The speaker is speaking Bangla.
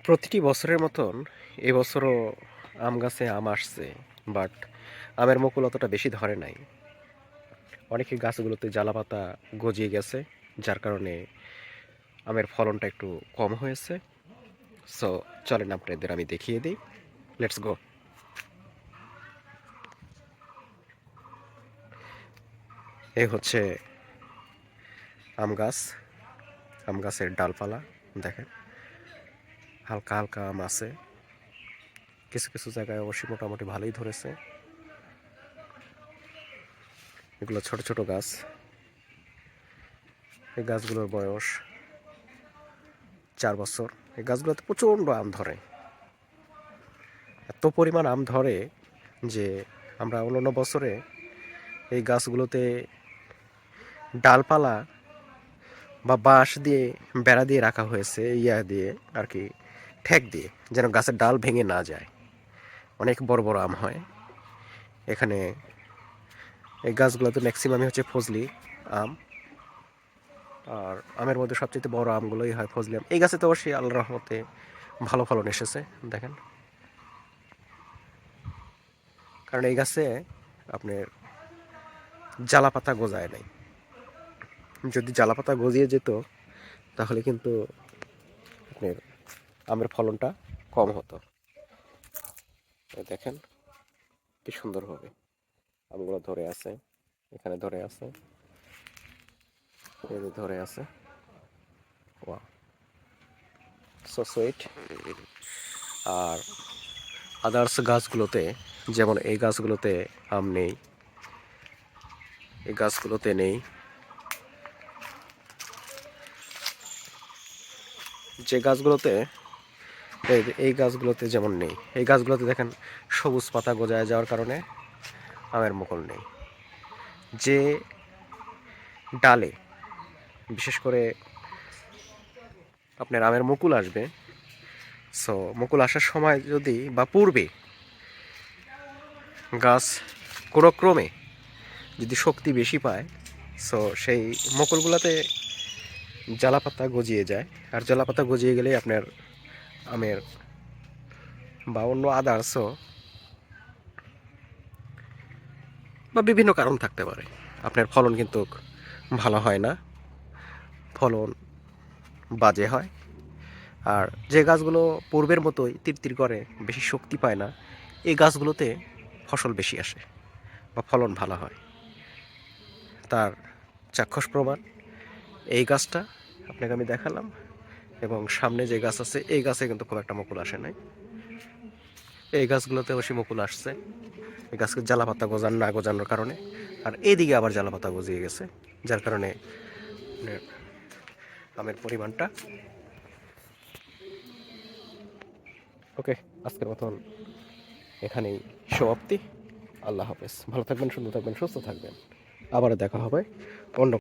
প্রতিটি বছরের মতন এবছরও আম গাছে আম আসছে, বাট আমের মুকুল অতটা বেশি ধরে নাই। অনেকে গাছগুলোতে জ্বালাপাতা গজিয়ে গেছে, যার কারণে আমের ফলনটা একটু কম হয়েছে। সো চলেন আপনাদের আমি দেখিয়ে দিই। Let's go. এই হচ্ছে আম গাছ, আম গাছের ডালপালা দেখেন, হালকা হালকা আম আছে। কিছু কিছু জায়গায় অবশ্যই মোটামুটি ভালোই ধরেছে। এগুলো ছোট ছোট গাছ। এই গাছগুলোর বয়স 4 বছর। এই গাছগুলোতে প্রচণ্ড আম ধরে, এত পরিমাণ আম ধরে যে আমরা অন্যান্য বছরে এই গাছগুলোতে ডালপালা বা বাঁশ দিয়ে বেড়া দিয়ে রাখা হয়েছে, ইয়া দিয়ে আর কি, ঠেক দিয়ে, যেন গাছের ডাল ভেঙে না যায়। অনেক বড় বড় আম হয় এখানে। এই গাছগুলোতে ম্যাক্সিমামই হচ্ছে ফজলি আম, আর আমের মধ্যে সবচেয়ে বড় আমগুলোই হয় ফজলি আম। এই গাছে তো অবশ্যই আল্লাহর রহমতে ভালো ফলন এসেছে দেখেন, কারণ এই গাছে আপনার জ্বালাপাতা গজায় নাই। যদি জ্বালাপাতা গজিয়ে যেত তাহলে কিন্তু আপনার আমের ফলনটা কম হতো। দেখেন কি সুন্দরভাবে আমগুলো ধরে আছে, এখানে ধরে আছে, এই যে ধরে আছে। Wow, so sweet. আর আদার্স গাছগুলোতে, যেমন এই গাছগুলোতে আম নেই, এই গাছগুলোতে নেই। যে গাছগুলোতে এই গাছগুলোতে যেমন নেই, এই গাছগুলোতে দেখেন সবুজ পাতা গজায় যাওয়ার কারণে আমের মুকুল নেই। যে ডালে বিশেষ করে আপনার আমের মুকুল আসবে, সো মুকুল আসার সময় যদি বা পূর্বে গাছ কোনো ক্রমে যদি শক্তি বেশি পায়, সো সেই মুকুলগুলোতে জ্বালাপাতা গজিয়ে যায়। আর জ্বালাপাতা গজিয়ে গেলেই আপনার আমের বা অন্য আদার্সও বা বিভিন্ন কারণ থাকতে পারে, আপনার ফলন কিন্তু ভালো হয় না, ফলন বাজে হয়। আর যে গাছগুলো পূর্বের মতোই তিরতির করে, বেশি শক্তি পায় না, এই গাছগুলোতে ফসল বেশি আসে বা ফলন ভালো হয়। তার চাক্ষুষ প্রমাণ এই গাছটা আপনাকে আমি দেখালাম, এবং সামনে যে গাছ আছে এই গাছে কিন্তু খুব একটা মুকুল আসে নাই। এই গাছগুলোতে অবশ্যই মুকুল আসছে, এই গাছকে জ্বালাপাতা না গজানোর কারণে। আর এইদিকে আবার জ্বালাপাতা গজিয়ে গেছে, যার কারণে আমের পরিমাণটা। ওকে, আজকের মতন এখানেই সমাপ্তি। আল্লাহ হাফেজ। ভালো থাকবেন, সুন্দর থাকবেন, সুস্থ থাকবেন। আবারও দেখা হবে অন্য